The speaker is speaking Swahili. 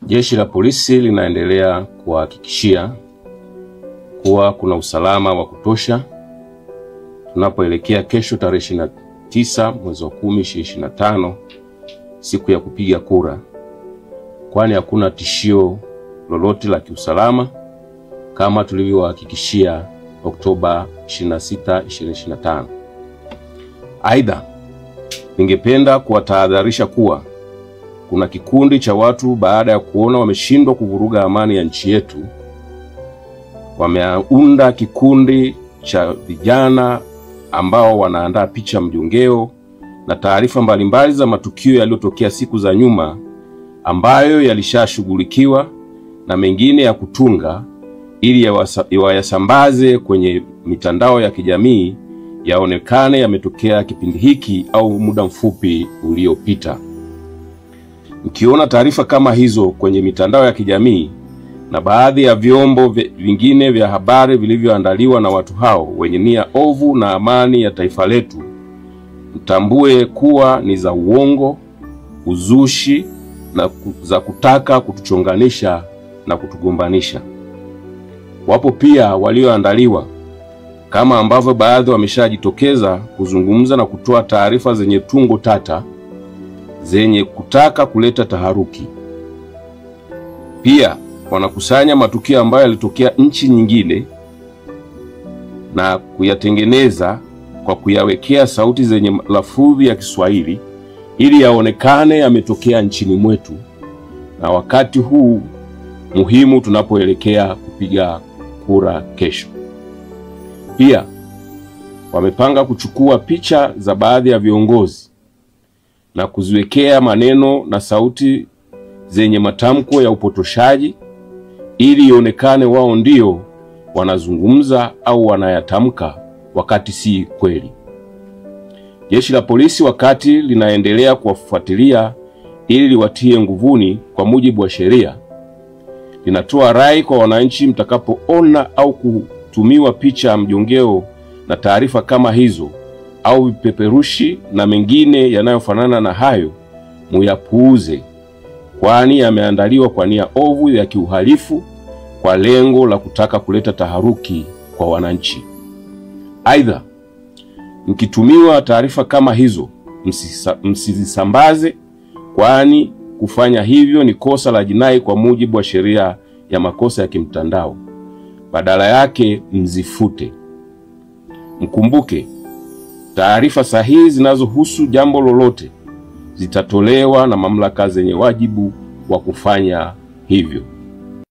Jeshi la polisi linaendelea kuhakikishia kuwa kuna usalama wa kutosha tunapoelekea kesho tarehe 29 mwezi wa 10 2025, siku ya kupiga kura, kwani hakuna tishio lolote la kiusalama kama tulivyohakikishia Oktoba 26, 2025. Aidha, ningependa kuwatahadharisha kuwa kuna kikundi cha watu baada ya kuona wameshindwa kuvuruga amani ya nchi yetu, wameunda kikundi cha vijana ambao wanaandaa picha mjongeo na taarifa mbalimbali za matukio yaliyotokea siku za nyuma ambayo yalishashughulikiwa na mengine ya kutunga ili yasambaze kwenye mitandao ya kijamii yaonekane yametokea kipindi hiki au muda mfupi uliopita. Mkiona taarifa kama hizo kwenye mitandao ya kijamii na baadhi ya vyombo vingine vya habari vilivyoandaliwa na watu hao wenye nia ovu na amani ya taifa letu, mtambue kuwa ni za uongo, uzushi na za kutaka kutuchonganisha na kutugombanisha. Wapo pia walioandaliwa kama ambavyo baadhi wameshajitokeza kuzungumza na kutoa taarifa zenye tungo tata zenye kutaka kuleta taharuki. Pia wanakusanya matukio ambayo yalitokea nchi nyingine na kuyatengeneza kwa kuyawekea sauti zenye lafudhi ya Kiswahili ili yaonekane yametokea nchini mwetu na wakati huu muhimu tunapoelekea kupiga kura kesho. Pia wamepanga kuchukua picha za baadhi ya viongozi na kuziwekea maneno na sauti zenye matamko ya upotoshaji ili ionekane wao ndio wanazungumza au wanayatamka wakati si kweli. Jeshi la polisi wakati linaendelea kuwafuatilia ili liwatie nguvuni kwa mujibu wa sheria, linatoa rai kwa wananchi mtakapoona au kutumiwa picha mjongeo na taarifa kama hizo au vipeperushi na mengine yanayofanana na hayo, muyapuuze, kwani yameandaliwa kwa nia ovu ya kiuhalifu kwa lengo la kutaka kuleta taharuki kwa wananchi. Aidha, mkitumiwa taarifa kama hizo msizisambaze, kwani kufanya hivyo ni kosa la jinai kwa mujibu wa sheria ya makosa ya kimtandao. Badala yake mzifute. Mkumbuke, taarifa sahihi zinazohusu jambo lolote zitatolewa na mamlaka zenye wajibu wa kufanya hivyo.